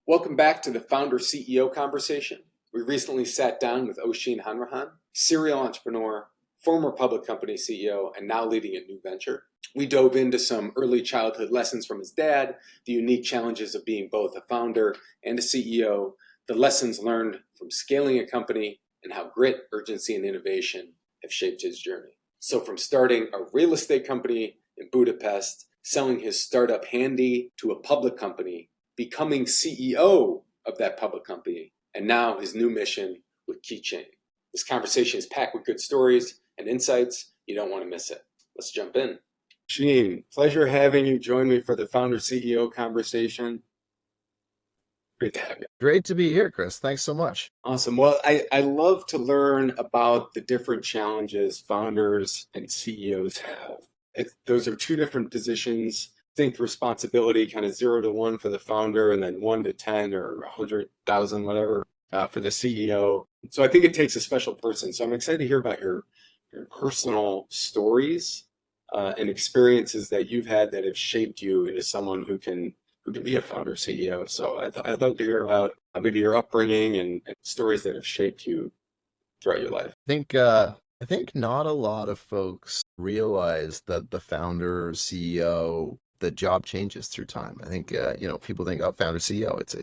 Welcome back to the Founder CEO Conversation. We recently sat down with Oshin Hanrahan, serial entrepreneur, former public company CEO, and now leading a new venture. We dove into some early childhood lessons from his dad, the unique challenges of being both a founder and a CEO, the lessons learned from scaling a company, and how grit, urgency, and innovation have shaped his journey. So from starting a real estate company in Budapest, selling his startup Handy to a public company, becoming CEO of that public company, and now his new mission with Keychain. This conversation is packed with good stories and insights. You don't want to miss it. Let's jump in. Sheen, pleasure having you join me for the Founder CEO Conversation. Great to have you. Great to be here, Chris. Thanks so much. Awesome. Well, I love to learn about the different challenges founders and CEOs have. Those are two different positions. Think responsibility kind of 0 to 1 for the founder and then 1 to 10 or 100,000, whatever, for the CEO. So I think it takes a special person. So I'm excited to hear about your personal stories and experiences that you've had that have shaped you into someone who can be a founder CEO. So I'd love to hear about maybe your upbringing and stories that have shaped you throughout your life. I think not a lot of folks realize that the founder CEO, the job changes through time. I think people think, oh, founder CEO, it's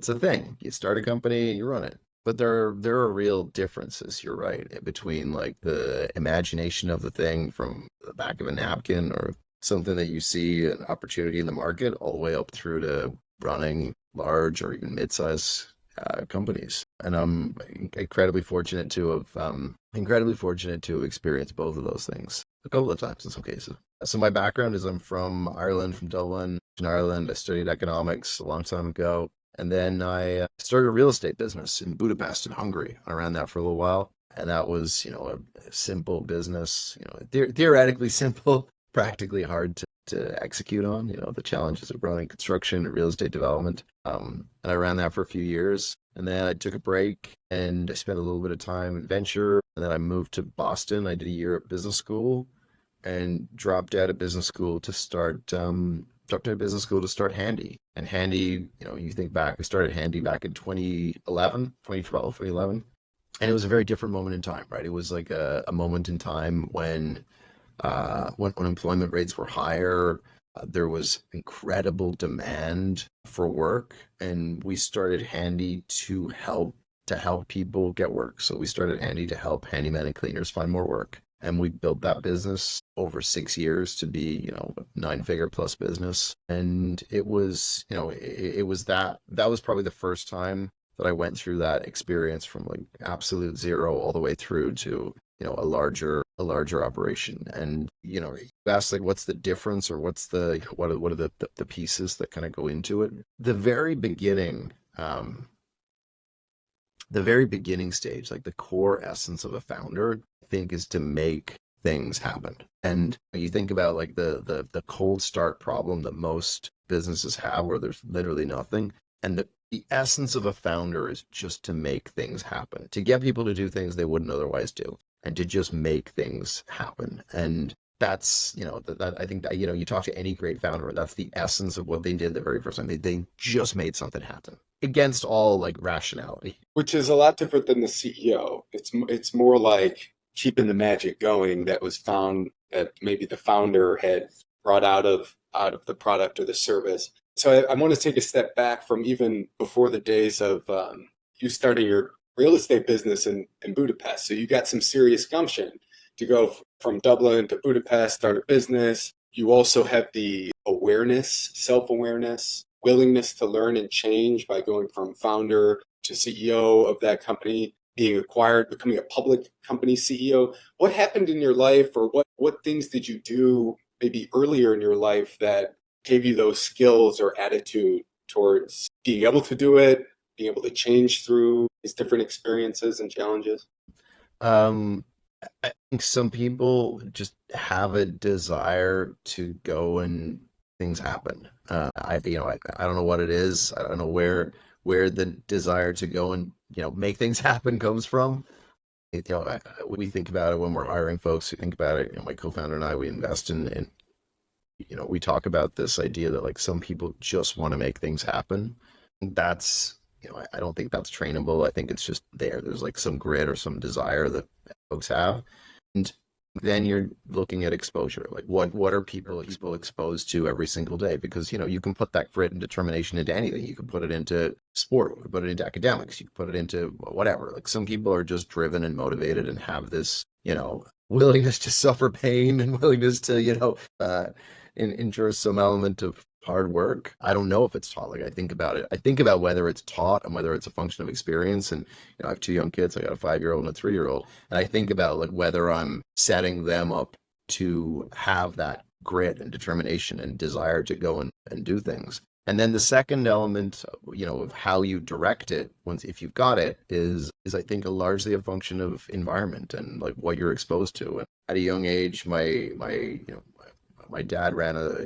a thing. You start a company and you run it. But there are real differences, you're right, between like the imagination of the thing from the back of a napkin or something that you see an opportunity in the market all the way up through to running large or even mid-size companies. And I'm incredibly fortunate to have experienced both of those things a couple of times in some cases. So my background is I'm from Ireland, from Dublin. In Ireland, I studied economics a long time ago. And then I started a real estate business in Budapest in Hungary. I ran that for a little while. And that was, a simple business, theoretically simple, practically hard to execute on, the challenges of running construction and real estate development. And I ran that for a few years. And then I took a break and I spent a little bit of time in venture. And then I moved to Boston. I did a year at business school and dropped out of business school to start Handy. And Handy, you think back, we started Handy back in 2011. And it was a very different moment in time, right? It was like a moment in time when unemployment rates were higher, there was incredible demand for work, and we started Handy to help people get work. So we started Handy to help handymen and cleaners find more work. And we built that business over 6 years to be, a 9-figure plus business. And it was, that was probably the first time that I went through that experience from like absolute zero all the way through to, a larger operation. And, you asked like, what's the difference or what are the pieces that kind of go into it? The very beginning stage, like the core essence of a founder, I think, is to make things happen. And you think about like the cold start problem that most businesses have where there's literally nothing. And the essence of a founder is just to make things happen, to get people to do things they wouldn't otherwise do, and to just make things happen. And that's, I think that, you talk to any great founder, that's the essence of what they did the very first time. They just made something happen against all like rationality. Which is a lot different than the CEO. It's more like keeping the magic going that was found that maybe the founder had brought out of the product or the service. So I want to take a step back from even before the days of you starting your real estate business in Budapest. So you got some serious gumption to go from Dublin to Budapest, start a business. You also have the awareness, self-awareness, willingness to learn and change by going from founder to CEO of that company, being acquired, becoming a public company CEO. What happened in your life, or what things did you do maybe earlier in your life that gave you those skills or attitude towards being able to do it, being able to change through these different experiences and challenges? I think some people just have a desire to go and things happen. I don't know what it is. I don't know where the desire to go and make things happen comes from. We think about it when we're hiring folks. We think about it. My co-founder and I, we invest in we talk about this idea that like some people just want to make things happen. that's, I don't think that's trainable. I think it's just there. There's like some grit or some desire that folks have. And then you're looking at exposure. Like what are people exposed to every single day? Because, you can put that grit and determination into anything. You can put it into sport, you can put it into academics, you can put it into whatever. Like some people are just driven and motivated and have this, willingness to suffer pain and willingness to, endure some element of hard work. I don't know if it's taught. Like I think about it. I think about whether it's taught and whether it's a function of experience. And I have two young kids. I got a 5-year-old and a 3-year-old. And I think about like whether I'm setting them up to have that grit and determination and desire to go and do things. And then the second element, of how you direct it, once if you've got it, is I think largely a function of environment and like what you're exposed to. And at a young age, my dad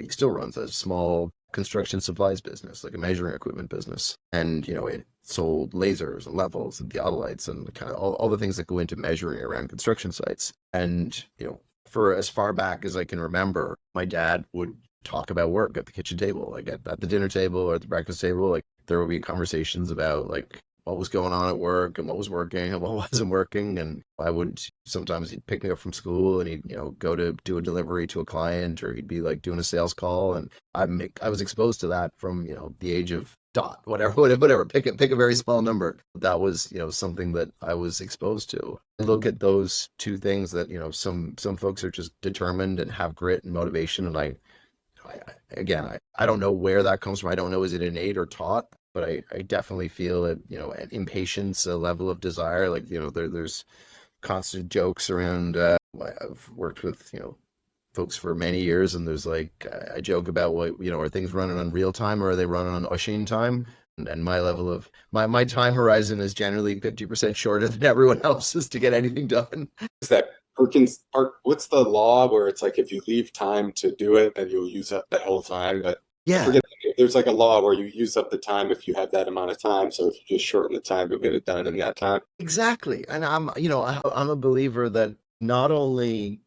he still runs a small construction supplies business, like a measuring equipment business. And, it sold lasers and levels and theodolites and kind of all the things that go into measuring around construction sites. And, for as far back as I can remember, my dad would talk about work at the kitchen table, like at the dinner table or at the breakfast table. Like there would be conversations about like what was going on at work and what was working and what wasn't working. And sometimes he'd pick me up from school and he'd, go to do a delivery to a client, or he'd be like doing a sales call. And I was exposed to that from, the age of whatever, pick a very small number. That was, something that I was exposed to. I look at those two things that, some folks are just determined and have grit and motivation. And I don't know where that comes from. I don't know, is it innate or taught? But I definitely feel it, an impatience, a level of desire. Like, there's constant jokes around. I've worked with, folks for many years, and there's like, I joke about are things running on real time or are they running on Oshin time? And my level of, my time horizon is generally 50% shorter than everyone else's to get anything done. Is that Perkins Park? What's the law where it's like if you leave time to do it, then you'll use up that whole time? But I Yeah, forget, there's like a law where you use up the time if you have that amount of time. So if you just shorten the time, you'll get it done in that time. exactly. And I'm a believer that not only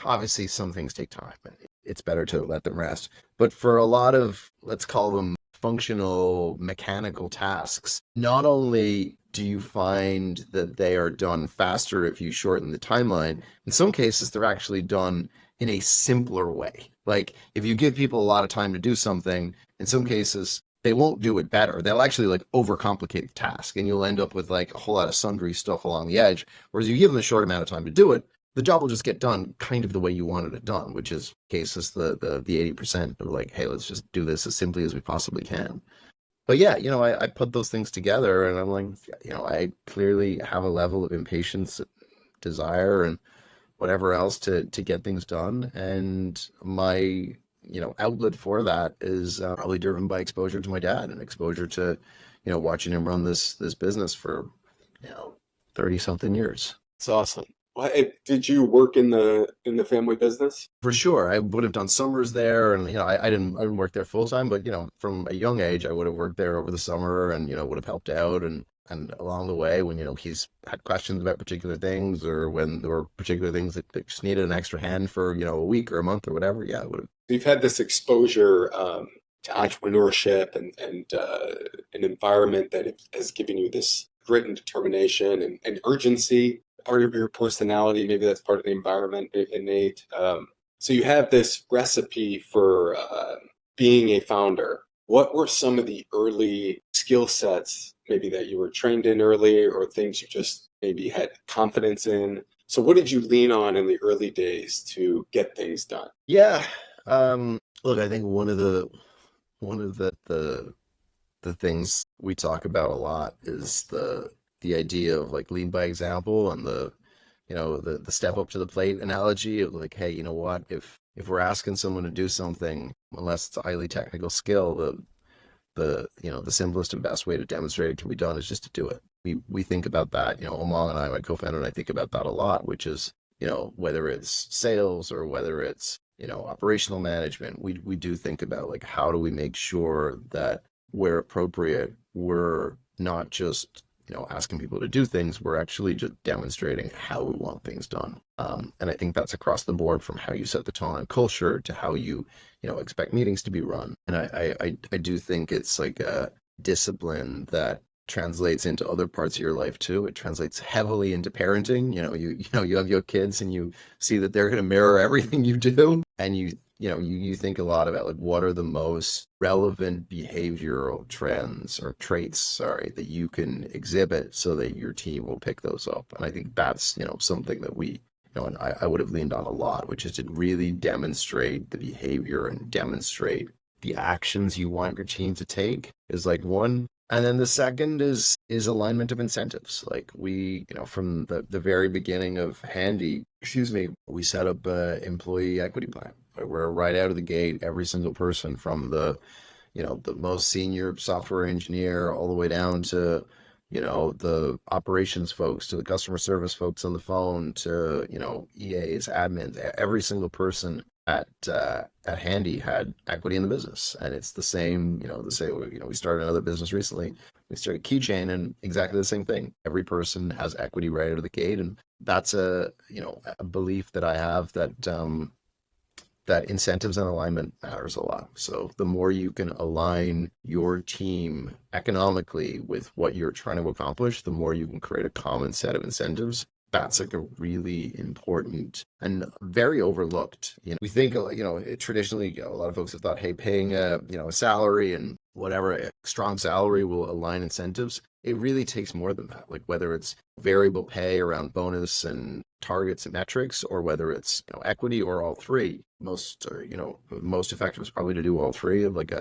obviously some things take time and it's better to let them rest. But for a lot of, let's call them functional mechanical tasks, not only do you find that they are done faster if you shorten the timeline, in some cases they're actually done in a simpler way. Like if you give people a lot of time to do something, in some cases they won't do it better. They'll actually like overcomplicate the task, and you'll end up with like a whole lot of sundry stuff along the edge. Whereas you give them a short amount of time to do it, the job will just get done kind of the way you wanted it done, which is cases the 80% of like, hey, let's just do this as simply as we possibly can. But yeah, I put those things together and I'm like, I clearly have a level of impatience, desire, and whatever else to get things done. And my, outlet for that is probably driven by exposure to my dad and exposure to, watching him run this business for, 30 something years. It's awesome. Well, did you work in the family business? For sure, I would have done summers there, and I didn't work there full time, but from a young age, I would have worked there over the summer, and would have helped out, and along the way, when he's had questions about particular things, or when there were particular things that just needed an extra hand for a week or a month or whatever, yeah, I would have. You've had this exposure to entrepreneurship and an environment that has given you this grit and determination and urgency. Part of your personality, maybe that's part of the environment, innate. So you have this recipe for being a founder. What were some of the early skill sets, maybe that you were trained in early, or things you just maybe had confidence in? So what did you lean on in the early days to get things done? Yeah, look, I think one of the things we talk about a lot is the idea of like lead by example, and the step up to the plate analogy of like, hey, you know what, if we're asking someone to do something, unless it's a highly technical skill, the simplest and best way to demonstrate it can be done is just to do it. We think about that, Amal and I, my co-founder, and I think about that a lot, which is, whether it's sales or whether it's, operational management, we do think about like, how do we make sure that where appropriate, we're not just asking people to do things, we're actually just demonstrating how we want things done. And I think that's across the board, from how you set the tone and culture to how you expect meetings to be run. And I do think it's like a discipline that translates into other parts of your life too. It translates heavily into parenting. You have your kids and you see that they're going to mirror everything you do, and you think a lot about like what are the most relevant behavioral trends or traits, sorry, that you can exhibit so that your team will pick those up. And I think that's, something that and I would have leaned on a lot, which is to really demonstrate the behavior and demonstrate the actions you want your team to take is like one. And then the second is alignment of incentives. Like we, from the very beginning of Handy, we set up a employee equity plan. Where right out of the gate, every single person from the most senior software engineer all the way down to, the operations folks, to the customer service folks on the phone, to, EAs, admins, every single person at Handy had equity in the business. And it's the same, we started another business recently. We started Keychain, and exactly the same thing. Every person has equity right out of the gate. And that's a belief that I have that incentives and alignment matters a lot. So the more you can align your team economically with what you're trying to accomplish, the more you can create a common set of incentives. That's like a really important and very overlooked. We think, traditionally, a lot of folks have thought, hey, paying a salary and whatever, a strong salary will align incentives. It really takes more than that. Like whether it's variable pay around bonus and targets and metrics, or whether it's equity or all three. Most effective is probably to do all three. Of like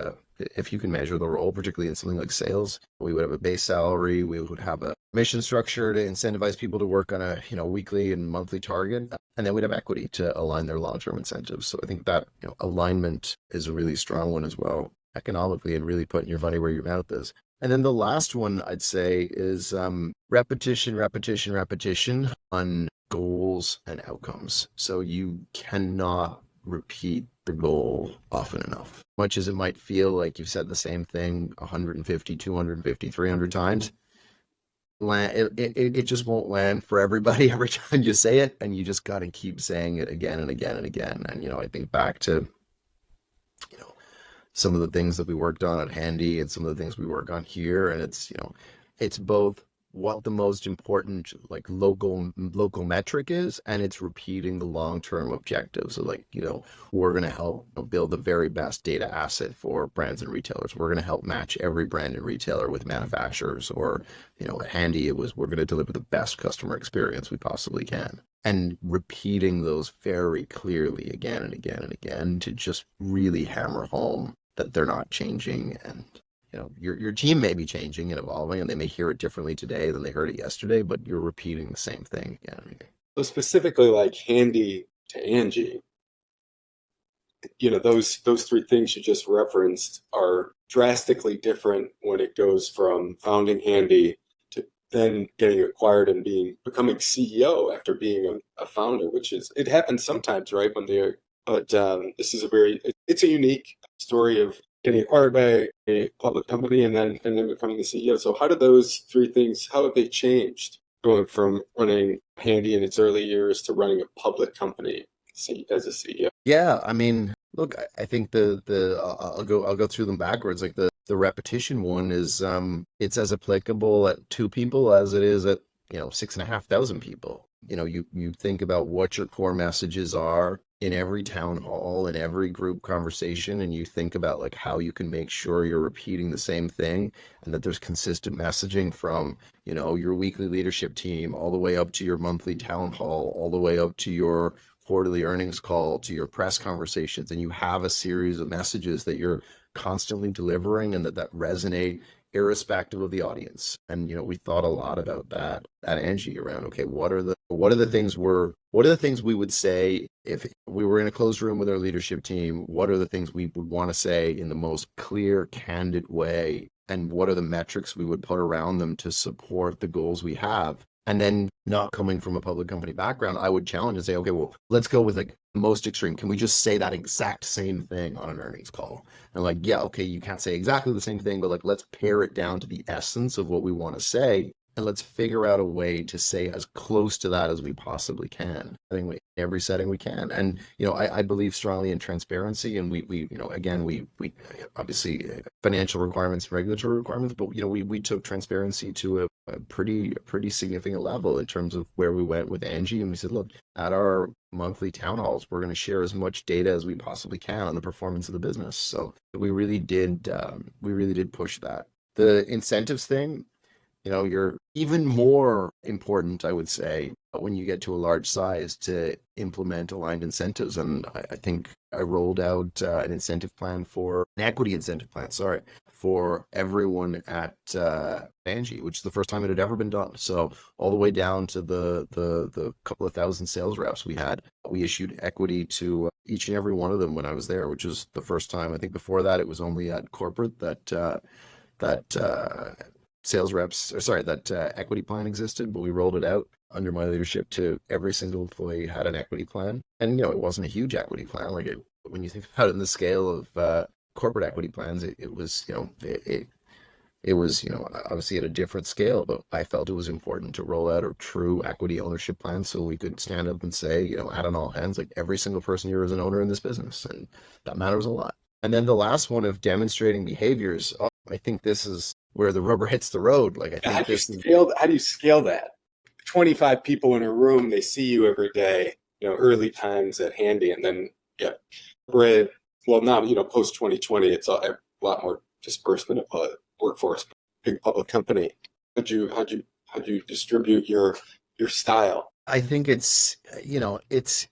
if you can measure the role, particularly in something like sales, we would have a base salary, we would have a mission structure to incentivize people to work on a weekly and monthly target, and then we'd have equity to align their long-term incentives. So I think that alignment is a really strong one as well, economically, and really putting your money where your mouth is. And then the last one I'd say is repetition on goals and outcomes. So you cannot repeat the goal often enough. Much as it might feel like you've said the same thing 150, 250, 300 times, it just won't land for everybody every time you say it, and you just got to keep saying it again and again and again. And, I think back to, some of the things that we worked on at Handy and some of the things we work on here. And it's both what the most important like local metric is, and it's repeating the long-term objectives. So we're going to help build the very best data asset for brands and retailers. We're going to help match every brand and retailer with manufacturers, or, at Handy, we're going to deliver the best customer experience we possibly can. And repeating those very clearly again and again and again to just really hammer home that they're not changing. And your team may be changing and evolving, and they may hear it differently today than they heard it yesterday, but you're repeating the same thing again and again. So specifically, like Handy to Angie, those three things you just referenced are drastically different when it goes from founding Handy to then getting acquired and becoming CEO after being a founder, it happens sometimes, right? But this is it's a unique story of getting acquired by a public company and then becoming the CEO. So how have they changed going from running Handy in its early years to running a public company as a CEO? Yeah, I mean, look, I think I'll go through them backwards. Like the repetition one is it's as applicable at 2 people as it is at 6,500 people. You think about what your core messages are in every town hall, in every group conversation, and you think about like how you can make sure you're repeating the same thing, and that there's consistent messaging from your weekly leadership team all the way up to your monthly town hall, all the way up to your quarterly earnings call, to your press conversations, and you have a series of messages that you're constantly delivering and that resonate irrespective of the audience. And we thought a lot about that at Angie around, okay, what are the things we would say if we were in a closed room with our leadership team? What are the things we would want to say in the most clear, candid way? And what are the metrics we would put around them to support the goals we have? And then, not coming from a public company background, I would challenge and say, okay, well, let's go with like the most extreme. Can we just say that exact same thing on an earnings call? And like, yeah, okay, you can't say exactly the same thing, but like, let's pare it down to the essence of what we want to say. and let's figure out a way to say as close to that as we possibly can. I think every setting we can. And, I believe strongly in transparency, and again, we obviously financial requirements, regulatory requirements, but, we took transparency to a pretty significant level in terms of where we went with Angie. And we said, look, at our monthly town halls, we're going to share as much data as we possibly can on the performance of the business. So we really did push that. The incentives thing, you're even more important, I would say, when you get to a large size to implement aligned incentives. And I think I rolled out an equity incentive plan, for everyone at Angie, which is the first time it had ever been done. So all the way down to the couple of thousand sales reps we issued equity to each and every one of them when I was there, which was the first time. I think before that, it was only at corporate that equity plan existed, but we rolled it out under my leadership to every single employee had an equity plan. And, it wasn't a huge equity plan. When you think about it in the scale of corporate equity plans, it was, it was, obviously at a different scale, but I felt it was important to roll out a true equity ownership plan so we could stand up and say, out on all hands, like every single person here is an owner in this business. And that matters a lot. And then the last one of demonstrating behaviors, I think this is where the rubber hits the road. Like, I think how do you scale that? 25 people in a room, they see you every day, early times at Handy, and then, now, post 2020, it's a lot more disbursement of workforce, big public company. How'd you distribute your style? I think it's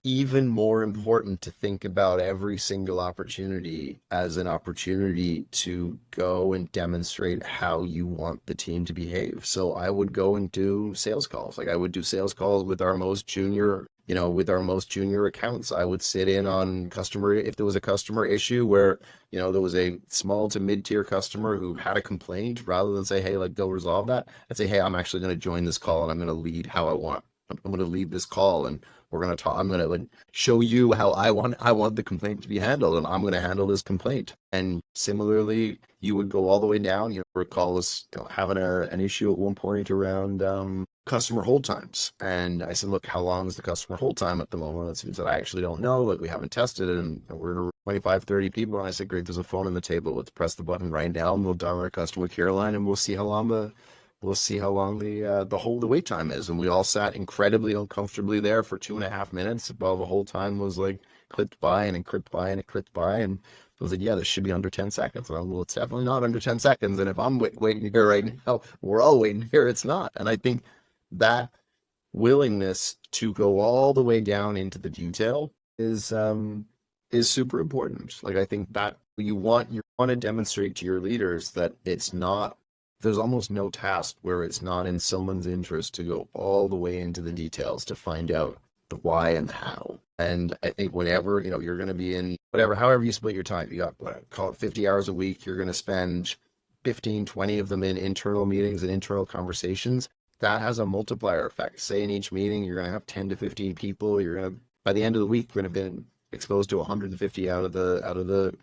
even more important to think about every single opportunity as an opportunity to go and demonstrate how you want the team to behave. So I would go and do sales calls. Like, I would do sales calls with our most junior accounts. I would sit in on if there was a customer issue where, there was a small to mid-tier customer who had a complaint, rather than say, hey, go resolve that. I'd say, hey, I'm actually going to join this call and I'm going to lead how I want. I'm going to lead this call, and we're going to talk. I'm going to show you how I want the complaint to be handled, and I'm going to handle this complaint. And similarly, you would go all the way down. Recall us having an issue at one point around customer hold times. And I said, look, how long is the customer hold time at the moment? It seems that I actually don't know. We haven't tested it, and we're in 25, 30 people. And I said, great, there's a phone on the table. Let's press the button right now, and we'll dial our customer care line, and we'll see how long the wait time is. And we all sat incredibly uncomfortably there for 2.5 minutes while the whole time was clipped by and it clipped by and it clipped by. And I was like, yeah, this should be under 10 seconds. And well, it's definitely not under 10 seconds. And if I'm waiting here right now, we're all waiting here. It's not. And I think that willingness to go all the way down into the detail is super important. I think that you want to demonstrate to your leaders that there's almost no task where it's not in someone's interest to go all the way into the details to find out the why and how. And I think whenever, you're going to be in however you split your time, you got, call it 50 hours a week, you're going to spend 15, 20 of them in internal meetings and internal conversations. That has a multiplier effect. Say in each meeting, you're going to have 10 to 15 people. By the end of the week, you're going to have been exposed to 150 out of the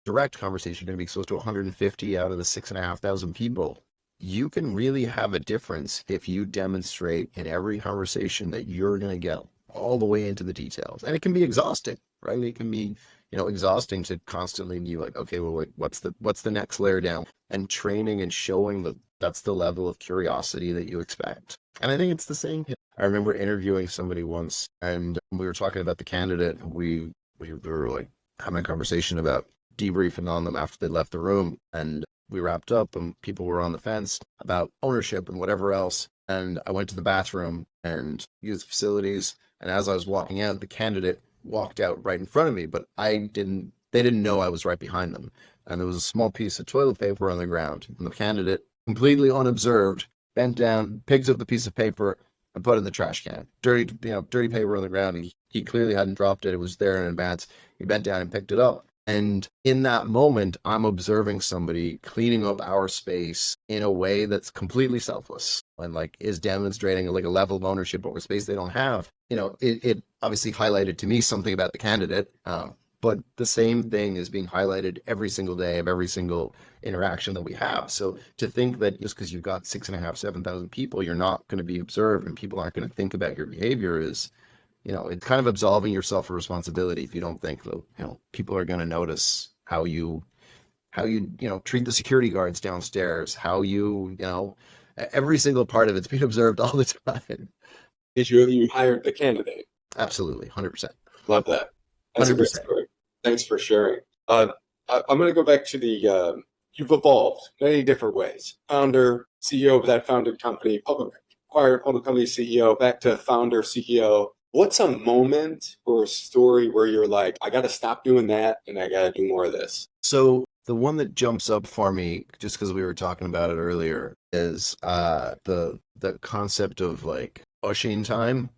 direct conversation. You're going to be exposed to 150 out of the 6,500 people. You can really have a difference if you demonstrate in every conversation that you're going to get all the way into the details. And it can be exhausting, right? It can be, exhausting to constantly be like, okay, well, what's the next layer down? And training and showing that that's the level of curiosity that you expect. And I think it's the same. I remember interviewing somebody once, and we were talking about the candidate. We were having a conversation about debriefing on them after they left the room, and we wrapped up and people were on the fence about ownership and whatever else. And I went to the bathroom and used the facilities. And as I was walking out, the candidate walked out right in front of me, but they didn't know I was right behind them. And there was a small piece of toilet paper on the ground. And the candidate, completely unobserved, bent down, picked up the piece of paper and put it in the trash can. Dirty paper on the ground. He clearly hadn't dropped it. It was there in advance. He bent down and picked it up. And in that moment, I'm observing somebody cleaning up our space in a way that's completely selfless and is demonstrating a level of ownership over space they don't have. It obviously highlighted to me something about the candidate, but the same thing is being highlighted every single day of every single interaction that we have. So to think that just because you've got 6.5, 7,000 people, you're not going to be observed and people aren't going to think about your behavior is, it's kind of absolving yourself of responsibility if you don't think that, people are going to notice how you treat the security guards downstairs, how every single part of it's being observed all the time. Is you hired the candidate. Absolutely, 100%. Love that. That's a great 100%. story. Thanks for sharing. I'm going to go back to you've evolved many different ways. Founder, CEO of that founded company, acquired public company CEO, back to founder, CEO. What's a moment or a story where you're like, I got to stop doing that and I got to do more of this? So the one that jumps up for me, just because we were talking about it earlier, is the concept of like pushing time.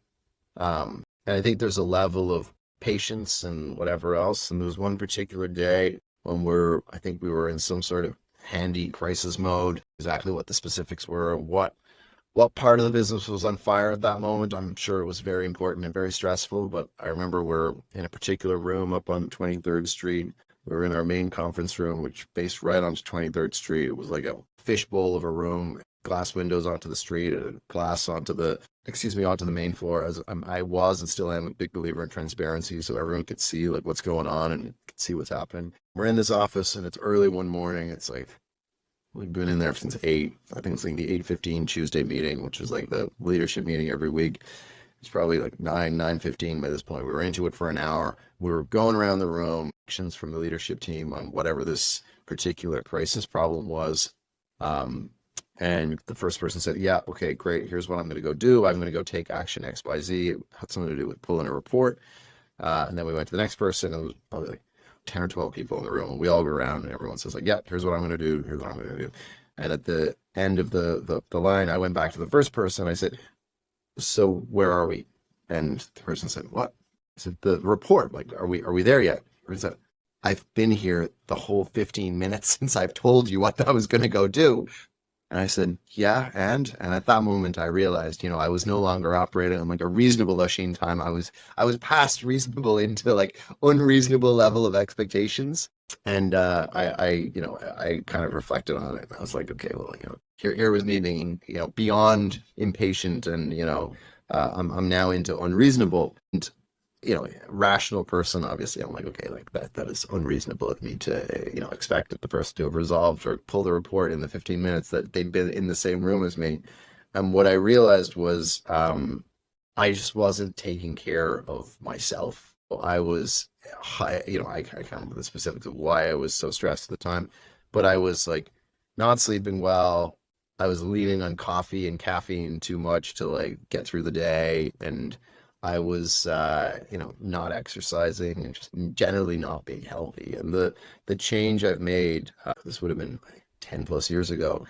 And I think there's a level of patience and whatever else. And there was one particular day when I think we were in some sort of handy crisis mode. Exactly what the specifics were, what part of the business was on fire at that moment. I'm sure it was very important and very stressful, but I remember we're in a particular room up on 23rd Street. We were in our main conference room, which faced right onto 23rd Street. It was like a fishbowl of a room, glass windows onto the street, and glass onto the main floor. I was and still am a big believer in transparency, so everyone could see like what's going on and could see what's happening. We're in this office and it's early one morning. It's like we've been in there since 8. I think it's like the 8:15 Tuesday meeting, which was like the leadership meeting every week. It's probably like 9:15 by this point. We were into it for an hour. We were going around the room, actions from the leadership team on whatever this particular crisis problem was. And the first person said, yeah, okay, great. Here's what I'm going to go do. I'm going to go take action XYZ. It had something to do with pulling a report. And then we went to the next person. And it was probably like 10 or 12 people in the room. We all go around and everyone says like, yeah, here's what I'm going to do. Here's what I'm going to do. And at the end of the line, I went back to the first person. I said, so where are we? And the person said, what? I said, the report, like, are we there yet? Or he said, I've been here the whole 15 minutes since I've told you what I was going to go do. And I said, yeah, and at that moment I realized, I was no longer operating on like a reasonable Lachine time. I was past reasonable into like unreasonable level of expectations. And I kind of reflected on it. I was like, okay, well, here was me being, beyond impatient and, I'm now into unreasonable. And rational person, obviously, I'm like, okay, like that is unreasonable of me to, expect that the person to have resolved or pull the report in the 15 minutes that they'd been in the same room as me. And what I realized was I just wasn't taking care of myself. I was high, I can't remember the specifics of why I was so stressed at the time, but I was like not sleeping well. I was leaning on coffee and caffeine too much to like get through the day, and I was, not exercising and just generally not being healthy. And the change I've made, this would have been like 10 plus years ago,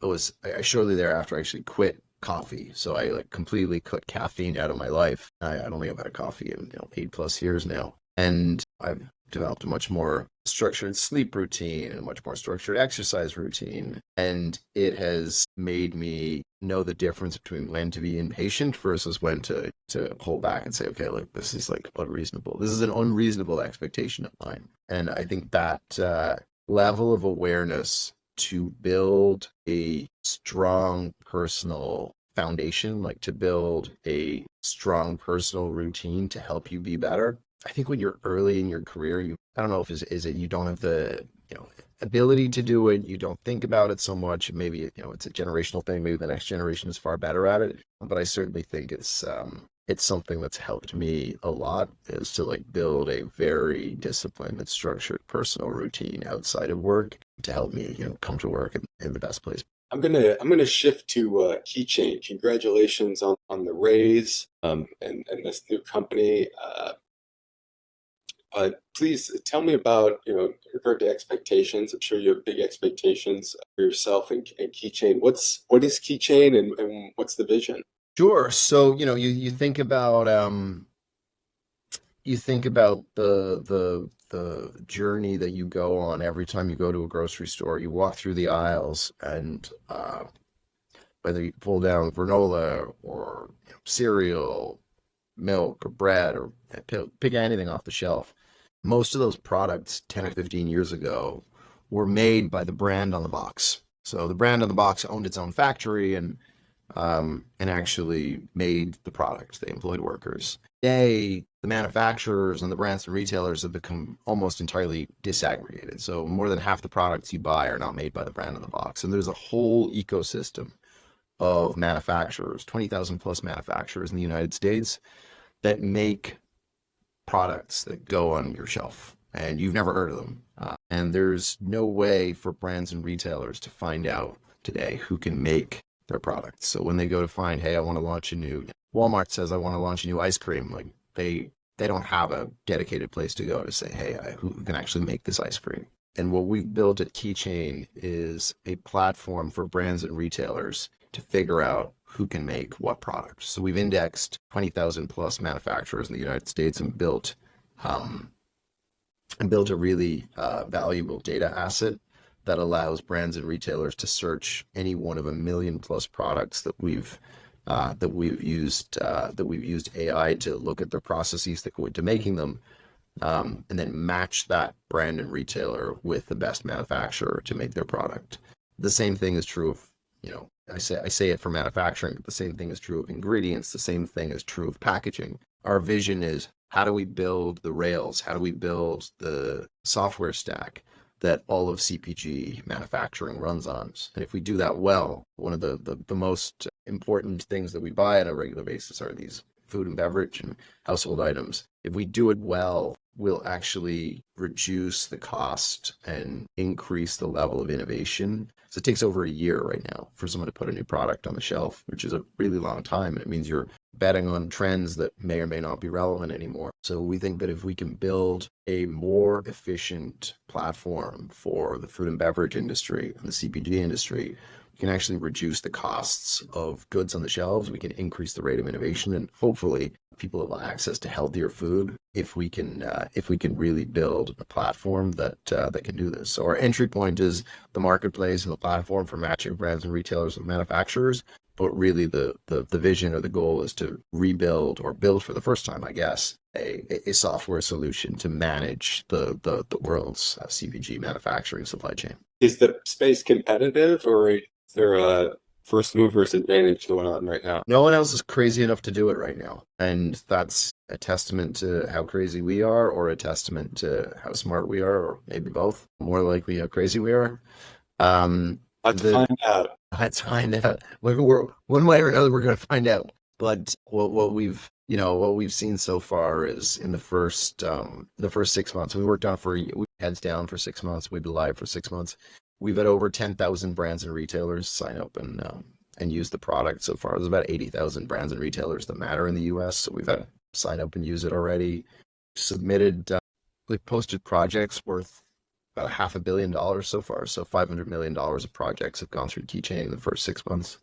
I shortly thereafter actually quit coffee. So I like completely cut caffeine out of my life. I don't think I've had a coffee in 8 plus years now. And I've developed a much more structured sleep routine and a much more structured exercise routine. And it has made me know the difference between when to be impatient versus when to pull back and say, okay, look, this is like unreasonable. This is an unreasonable expectation of mine. And I think that level of awareness to build a strong personal foundation, like to build a strong personal routine to help you be better. I think when you're early in your career, I don't know if is it you don't have the ability to do it, you don't think about it so much. Maybe it's a generational thing. Maybe the next generation is far better at it. But I certainly think it's something that's helped me a lot, is to like build a very disciplined and structured personal routine outside of work to help me come to work in the best place. I'm gonna shift to Keychain. Congratulations on the raise and this new company. Please tell me about, in regard to expectations. I'm sure you have big expectations for yourself and Keychain. What is Keychain and what's the vision? Sure. So, you think about the journey that you go on every time you go to a grocery store. You walk through the aisles, and whether you pull down granola or cereal, milk or bread, or pick anything off the shelf, most of those products 10 or 15 years ago were made by the brand on the box. So the brand on the box owned its own factory and actually made the product. They employed workers. Today, the manufacturers and the brands and retailers have become almost entirely disaggregated. So more than half the products you buy are not made by the brand on the box. And there's a whole ecosystem of manufacturers, 20,000 plus manufacturers in the United States that make products that go on your shelf and you've never heard of them. And there's no way for brands and retailers to find out today who can make their products. So when they go to find, hey, I want to launch a new, Walmart says I want to launch a new ice cream, like they don't have a dedicated place to go to say, hey, who can actually make this ice cream? And what we've built at Keychain is a platform for brands and retailers to figure out who can make what products. So we've indexed 20,000 plus manufacturers in the United States and built a really valuable data asset that allows brands and retailers to search any one of 1 million plus products that we've used AI to look at their processes that go into making them, and then match that brand and retailer with the best manufacturer to make their product. The same thing is true of, I say it for manufacturing, but the same thing is true of ingredients. The same thing is true of packaging. Our vision is, how do we build the rails? How do we build the software stack that all of CPG manufacturing runs on? And if we do that well, one of the most important things that we buy on a regular basis are these food and beverage and household items. If we do it well, we'll actually reduce the cost and increase the level of innovation. So it takes over a year right now for someone to put a new product on the shelf, which is a really long time. And it means you're betting on trends that may or may not be relevant anymore. So we think that if we can build a more efficient platform for the food and beverage industry and the CPG industry, we can actually reduce the costs of goods on the shelves. We can increase the rate of innovation, and hopefully people have access to healthier food if we can really build a platform that can do this. So our entry point is the marketplace and the platform for matching brands and retailers with manufacturers. But really the vision or the goal is to rebuild or build for the first time, I guess, a software solution to manage the world's CPG manufacturing supply chain. Is the space competitive, or is there a first mover's advantage going on right now? No one else is crazy enough to do it right now. And that's a testament to how crazy we are, or a testament to how smart we are, or maybe both. More likely how crazy we are. Let's find out. Let's find out. We're one way or another, we're going to find out. But what we've seen so far is in the first 6 months, we worked on we heads down for 6 months. We've been live for 6 months. We've had over 10,000 brands and retailers sign up and use the product so far. There's about 80,000 brands and retailers that matter in the US. So we've had sign up and use it already. We've posted projects worth about $500 million so far. So $500 million of projects have gone through Keychain in the first 6 months.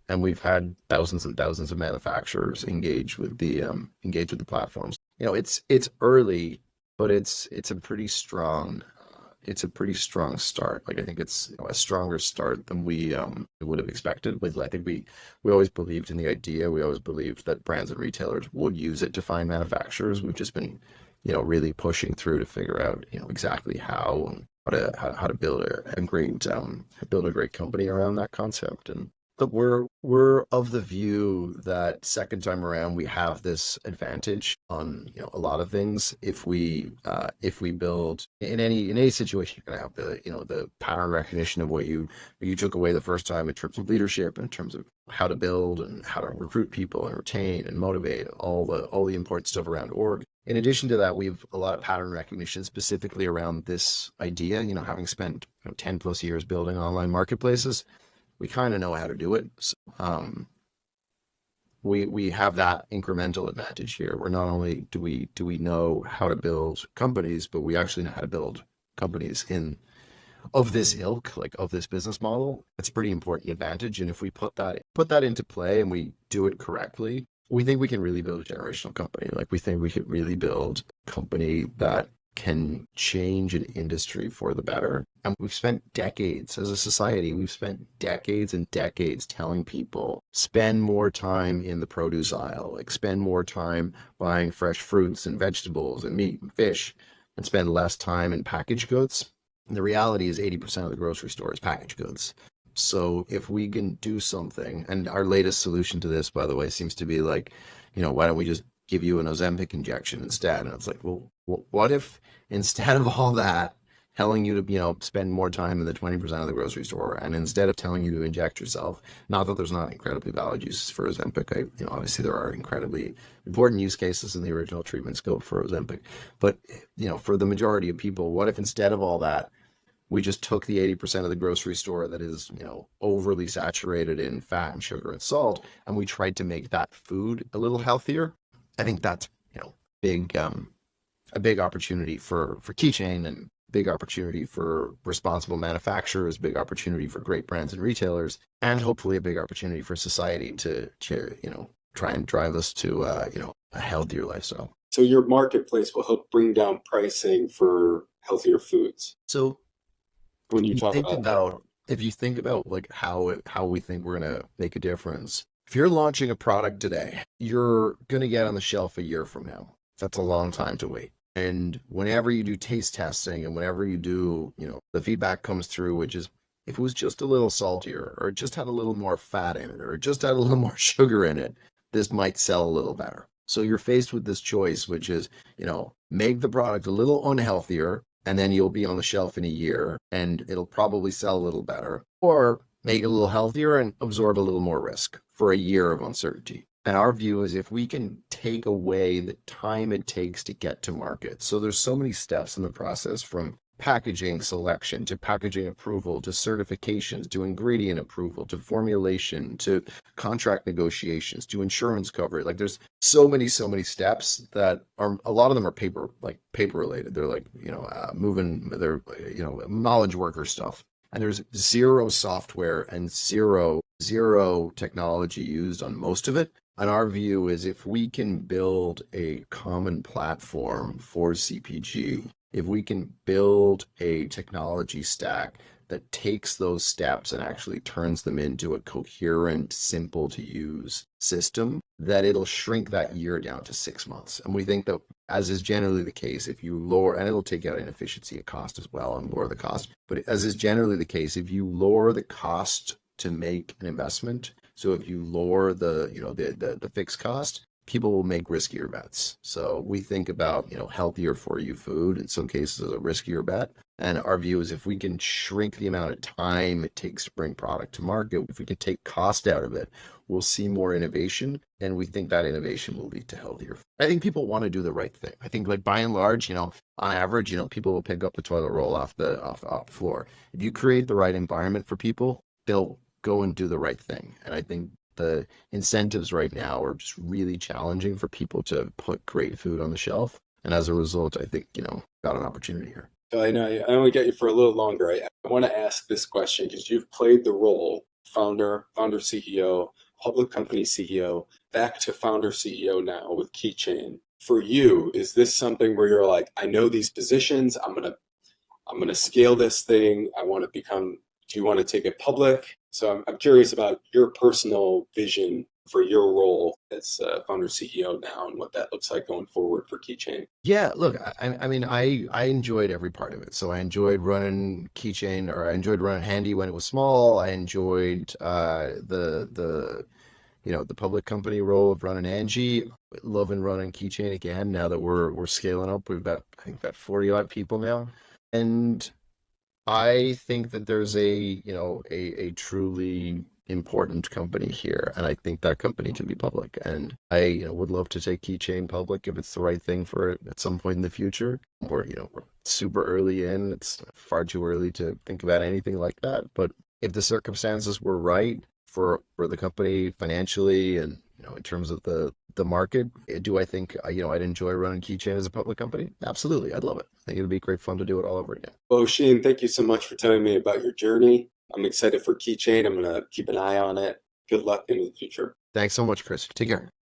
And we've had thousands and thousands of manufacturers engage with the platforms. It's early, but it's a pretty strong start. Like, I think it's a stronger start than we would have expected. I think we always believed in the idea. We always believed that brands and retailers would use it to find manufacturers. We've just been really pushing through to figure out exactly how to build a great company around that concept. And but we're of the view that second time around we have this advantage on a lot of things. If we build in any situation, you're gonna have the pattern recognition of what you took away the first time in terms of leadership, in terms of how to build and how to recruit people and retain and motivate, all the important stuff around org. In addition to that, we have a lot of pattern recognition specifically around this idea. Having spent 10 plus years building online marketplaces, we kind of know how to do it. So, we have that incremental advantage here, where not only do we know how to build companies, but we actually know how to build companies of this ilk, like of this business model. That's a pretty important advantage. And if we put that into play and we do it correctly, we think we can really build a generational company. Like, we think we could really build a company that can change an industry for the better And we've spent decades as a society, we've spent decades and decades telling people spend more time in the produce aisle, like spend more time buying fresh fruits and vegetables and meat and fish, and spend less time in packaged goods. And the reality is 80% of the grocery store is packaged goods. So if we can do something, and our latest solution to this, by the way, seems to be like, why don't we just give you an Ozempic injection instead? And it's like, well, what if instead of all that, telling you to, spend more time in the 20% of the grocery store, and instead of telling you to inject yourself, not that there's not incredibly valid uses for Ozempic, obviously there are incredibly important use cases in the original treatment scope for Ozempic, but, for the majority of people, what if instead of all that, we just took the 80% of the grocery store that is, overly saturated in fat and sugar and salt, and we tried to make that food a little healthier? I think that's, big, a big opportunity for KeyChain, and big opportunity for responsible manufacturers, big opportunity for great brands and retailers, and hopefully a big opportunity for society to try and drive us to, a healthier lifestyle. So your marketplace will help bring down pricing for healthier foods. So When you talk about that. if you think about like how we think we're gonna make a difference, if you're launching a product today, you're gonna get on the shelf a year from now. That's a long time to wait. And whenever you do taste testing and whenever you do, the feedback comes through, which is if it was just a little saltier or it just had a little more fat in it or it just had a little more sugar in it, this might sell a little better. So you're faced with this choice, which is, make the product a little unhealthier and then you'll be on the shelf in a year and it'll probably sell a little better, or make it a little healthier and absorb a little more risk for a year of uncertainty. And our view is if we can take away the time it takes to get to market. So there's so many steps in the process, from packaging selection to packaging approval to certifications to ingredient approval to formulation to contract negotiations to insurance coverage. Like there's so many steps that are, a lot of them are paper related. They're like, they're, knowledge worker stuff. And there's zero software and zero technology used on most of it. And our view is if we can build a common platform for CPG, if we can build a technology stack that takes those steps and actually turns them into a coherent, simple to use system, that it'll shrink that year down to 6 months. And we think that, as is generally the case, if you lower, and it'll take out inefficiency and cost as well and lower the cost, but as is generally the case, if you lower the cost to make an investment, so if you lower the fixed cost, people will make riskier bets. So we think about, healthier for you food in some cases as a riskier bet. And our view is if we can shrink the amount of time it takes to bring product to market, if we can take cost out of it, we'll see more innovation. And we think that innovation will lead to healthier. I think people want to do the right thing. I think, like, by and large, on average, people will pick up the toilet roll off the floor. If you create the right environment for people, they'll go and do the right thing. And I think the incentives right now are just really challenging for people to put great food on the shelf. And as a result, I think, got an opportunity here. So I know I only get you for a little longer. I want to ask this question because you've played the role founder, CEO, public company CEO, back to founder CEO now with KeyChain. For you, is this something where you're like, I know these positions, I'm gonna scale this thing. Do you want to take it public? So I'm curious about your personal vision for your role as founder CEO now and what that looks like going forward for KeyChain. Yeah, look, I mean, I enjoyed every part of it. So I enjoyed running KeyChain, or I enjoyed running Handy when it was small. I enjoyed the public company role of running Angie. Loving running KeyChain again now that we're scaling up. We've got, I think, about 40 odd people now, and I think that there's a truly important company here, and I think that company can be public. And I would love to take KeyChain public if it's the right thing for it at some point in the future. We're super early in. It's far too early to think about anything like that. But if the circumstances were right for the company financially and in terms of the market, do I think I'd enjoy running KeyChain as a public company? Absolutely, I'd love it. I think it'd be great fun to do it all over again. Well, Shane, thank you so much for telling me about your journey. I'm excited for KeyChain. I'm going to keep an eye on it. Good luck in the future. Thanks so much, Chris. Take care.